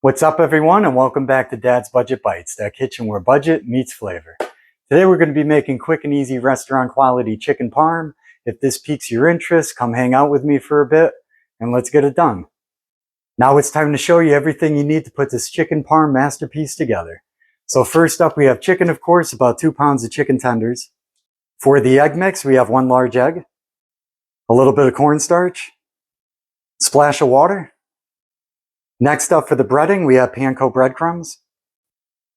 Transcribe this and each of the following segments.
What's up, everyone, and welcome back to Dad's Budget Bites, that kitchen where budget meets flavor. Today we're going to be making quick and easy restaurant quality chicken parm. If this piques your interest, come hang out with me for a bit and let's get it done. Now it's time to show you everything you need to put this chicken parm masterpiece together. So first up we have chicken, of course, about 2 pounds of chicken tenders. For the egg mix we have 1 large egg, a little bit of cornstarch, splash of water. Next up for the breading, we have panko breadcrumbs,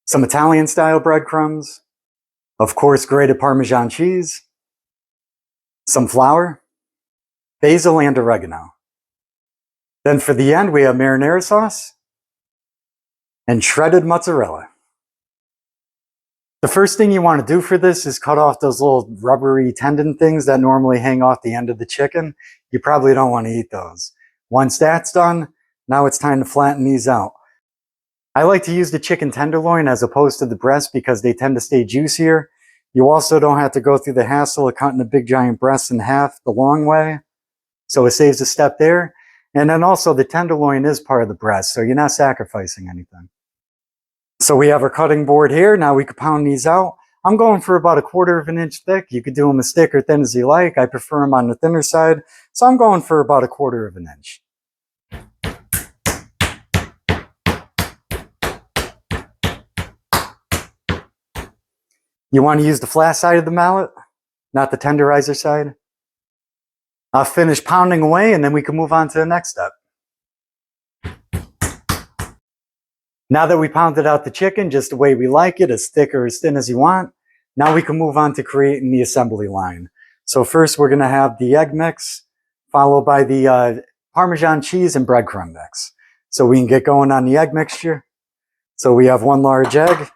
some Italian style breadcrumbs, of course grated Parmesan cheese, some flour, basil and oregano. Then for the end, we have marinara sauce and shredded mozzarella. The first thing you want to do for this is cut off those little rubbery tendon things that normally hang off the end of the chicken. You probably don't want to eat those. Once that's done, now it's time to flatten these out. I like to use the chicken tenderloin as opposed to the breast because they tend to stay juicier. You also don't have to go through the hassle of cutting a big giant breast in half the long way. So it saves a step there. And then also the tenderloin is part of the breast, so you're not sacrificing anything. So we have our cutting board here. Now we can pound these out. I'm going for about 1/4 of an inch thick. You could do them as thick or thin as you like. I prefer them on the thinner side. So I'm going for about 1/4 of an inch. You want to use the flat side of the mallet, not the tenderizer side. I'll finish pounding away and then we can move on to the next step. Now that we pounded out the chicken just the way we like it, as thick or as thin as you want, now we can move on to creating the assembly line. So first we're going to have the egg mix, followed by the Parmesan cheese and breadcrumb mix. So we can get going on the egg mixture. So we have 1 large egg.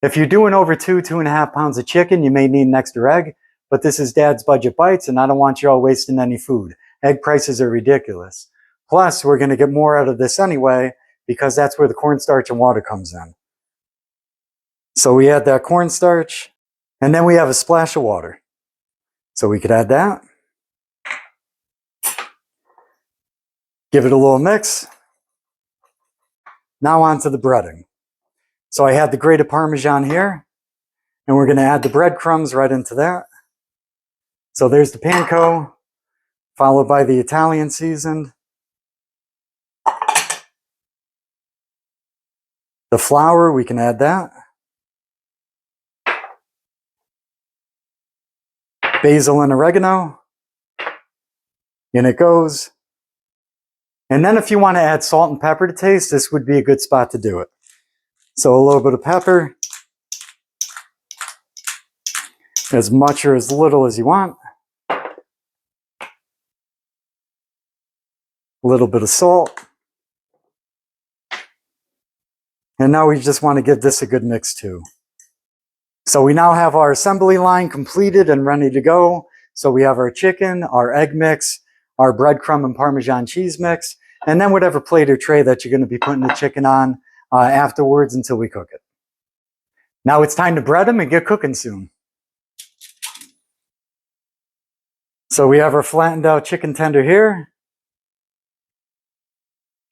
If you're doing over 2.5 pounds of chicken, you may need an extra egg, but this is Dad's Budget Bites and I don't want you all wasting any food. Egg prices are ridiculous. Plus, we're going to get more out of this anyway because that's where the cornstarch and water comes in. So we add that cornstarch and then we have a splash of water. So we could add that. Give it a little mix. Now on to the breading. So I have the grated Parmesan here, and we're going to add the breadcrumbs right into that. So there's the panko, followed by the Italian seasoned. The flour, we can add that. Basil and oregano. In it goes. And then if you want to add salt and pepper to taste, this would be a good spot to do it. So a little bit of pepper, as much or as little as you want. A little bit of salt. And now we just want to give this a good mix too. So we now have our assembly line completed and ready to go. So we have our chicken, our egg mix, our breadcrumb and Parmesan cheese mix, and then whatever plate or tray that you're going to be putting the chicken on afterwards until we cook it. Now it's time to bread them and get cooking soon. So we have our flattened out chicken tender here.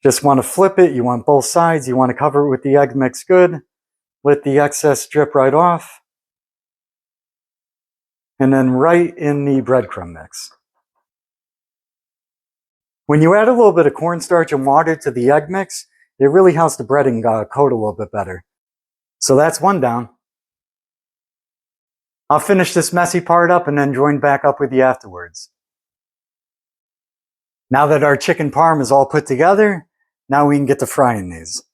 Just want to flip it. You want both sides. You want to cover it with the egg mix good. Let the excess drip right off. And then right in the breadcrumb mix. When you add a little bit of cornstarch and water to the egg mix, it really helps the breading coat a little bit better. So that's one down. I'll finish this messy part up and then join back up with you afterwards. Now that our chicken parm is all put together, now we can get to frying these.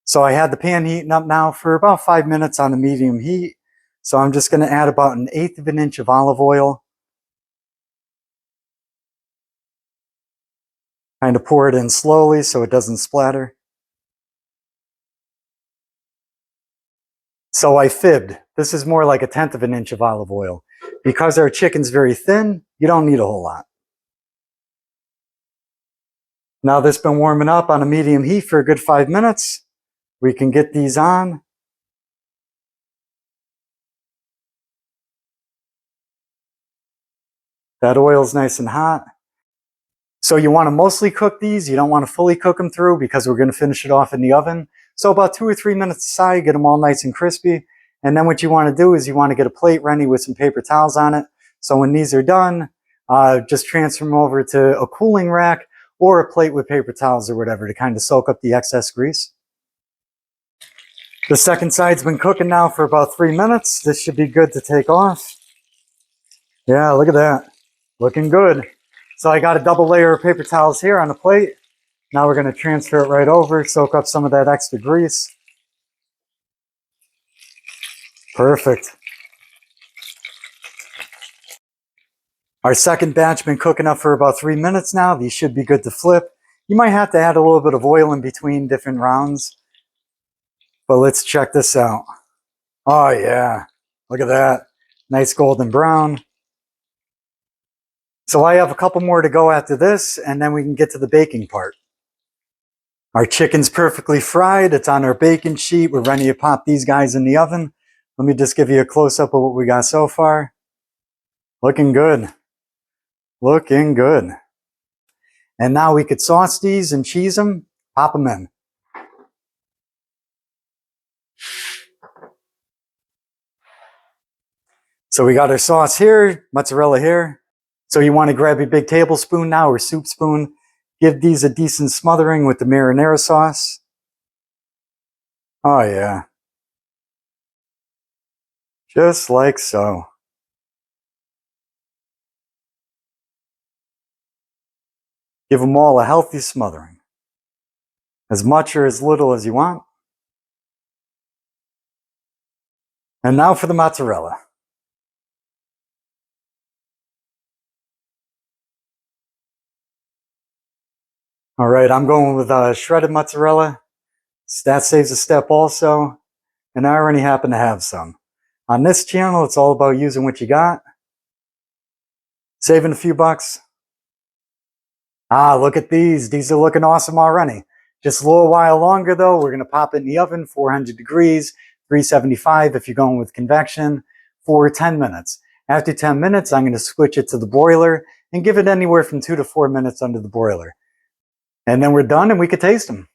So I had the pan heating up now for about 5 minutes on the medium heat. So I'm just going to add about 1/8 of an inch of olive oil. Kind of pour it in slowly so it doesn't splatter. So I fibbed. This is more like 1/10 of an inch of olive oil. Because our chicken's very thin, you don't need a whole lot. Now this has been warming up on a medium heat for a good 5 minutes. We can get these on. That oil's nice and hot. So you want to mostly cook these. You don't want to fully cook them through because we're going to finish it off in the oven. So about 2 or 3 minutes aside, get them all nice and crispy. And then what you want to do is you want to get a plate ready with some paper towels on it. So when these are done, just transfer them over to a cooling rack or a plate with paper towels or whatever to kind of soak up the excess grease. The second side's been cooking now for about 3 minutes. This should be good to take off. Yeah, look at that. Looking good. So I got a double layer of paper towels here on the plate. Now we're going to transfer it right over, soak up some of that extra grease. Perfect. Our second batch been cooking up for about 3 minutes now. These should be good to flip. You might have to add a little bit of oil in between different rounds. But let's check this out. Oh yeah, look at that. Nice golden brown. So I have a couple more to go after this, and then we can get to the baking part. Our chicken's perfectly fried. It's on our baking sheet. We're ready to pop these guys in the oven. Let me just give you a close-up of what we got so far. Looking good. Looking good. And now we could sauce these and cheese them, pop them in. So we got our sauce here, mozzarella here. So you want to grab a big tablespoon now or soup spoon. Give these a decent smothering with the marinara sauce. Oh yeah. Just like so. Give them all a healthy smothering. As much or as little as you want. And now for the mozzarella. All right, I'm going with shredded mozzarella. That saves a step also. And I already happen to have some. On this channel, it's all about using what you got. Saving a few bucks. Ah, look at these. These are looking awesome already. Just a little while longer though. We're going to pop it in the oven, 400 degrees, 375 if you're going with convection, for 10 minutes. After 10 minutes, I'm going to switch it to the broiler and give it anywhere from 2 to 4 minutes under the broiler. And then we're done and we could taste them.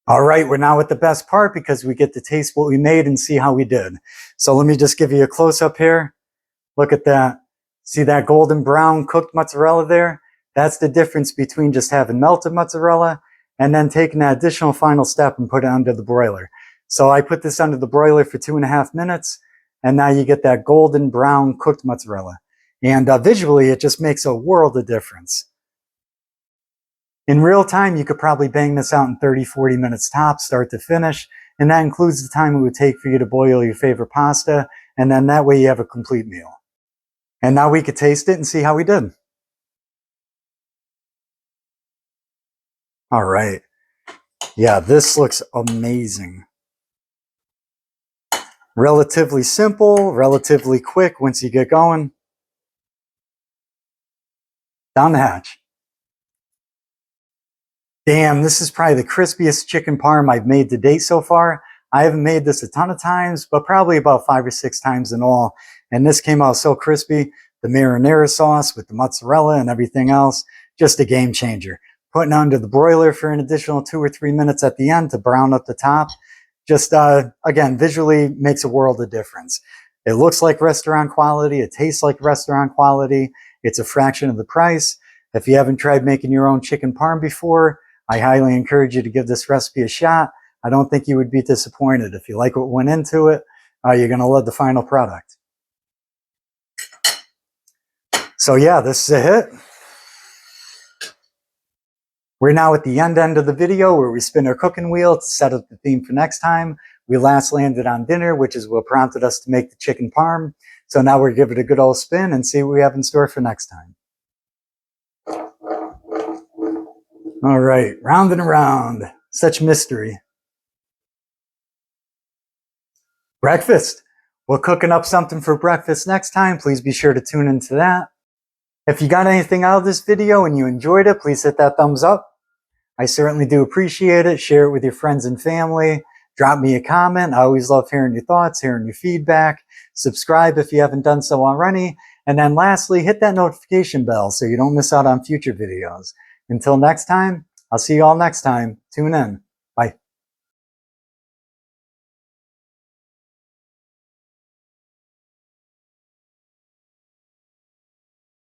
All right, we're now at the best part because we get to taste what we made and see how we did. So let me just give you a close-up here. Look at that. See that golden brown cooked mozzarella there? That's the difference between just having melted mozzarella and then taking that additional final step and put it under the broiler. So I put this under the broiler for 2.5 minutes, and now you get that golden brown cooked mozzarella. And visually, it just makes a world of difference. In real time, you could probably bang this out in 30, 40 minutes tops, start to finish. And that includes the time it would take for you to boil your favorite pasta. And then that way you have a complete meal. And now we could taste it and see how we did. All right. Yeah, this looks amazing. Relatively simple, relatively quick once you get going. Down the hatch. Damn, this is probably the crispiest chicken parm I've made to date so far. I haven't made this a ton of times, but probably about 5 or 6 times in all. And this came out so crispy. The marinara sauce with the mozzarella and everything else, just a game changer. Putting it under the broiler for an additional 2 or 3 minutes at the end to brown up the top. Just, again, visually makes a world of difference. It looks like restaurant quality. It tastes like restaurant quality. It's a fraction of the price. If you haven't tried making your own chicken parm before, I highly encourage you to give this recipe a shot. I don't think you would be disappointed. If you like what went into it, you're going to love the final product. So yeah, this is a hit. We're now at the end of the video where we spin our cooking wheel to set up the theme for next time. We last landed on dinner, which is what prompted us to make the chicken parm. So now we're going to give it a good old spin and see what we have in store for next time. All right, round and around. Such mystery. Breakfast. We're cooking up something for breakfast next time. Please be sure to tune into that. If you got anything out of this video and you enjoyed it, please hit that thumbs up. I certainly do appreciate it. Share it with your friends and family. Drop me a comment. I always love hearing your thoughts, hearing your feedback. Subscribe if you haven't done so already. And then lastly, hit that notification bell so you don't miss out on future videos. Until next time, I'll see you all next time. Tune in.